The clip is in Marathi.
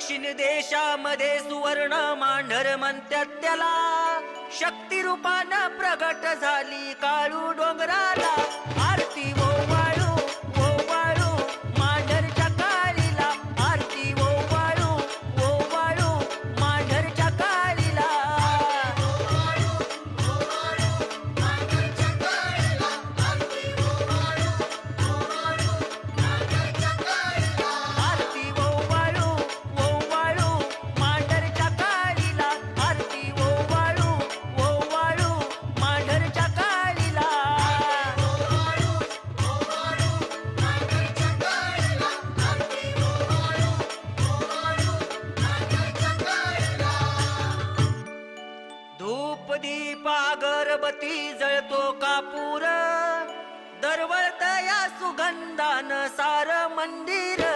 दक्षिण देशामध्ये सुवर्ण मांढर म्हणतात त्याला, शक्ती रूपानं प्रगट झाली काळू डोंगराला. आरती ओवाळू ओवाळू मांढरच्या काळीला, आरती ओवाळू ओवाळू मांढरच्या काळीला. आरती ओवाळू ओवाळू मांढरच्या काळीला, आरती ओवाळू ओवाळू मांढरच्या काळीला. धूप दीप अगरबत्ती जळतो कापूर, दरवळत या सुगंधान सार मंदिर.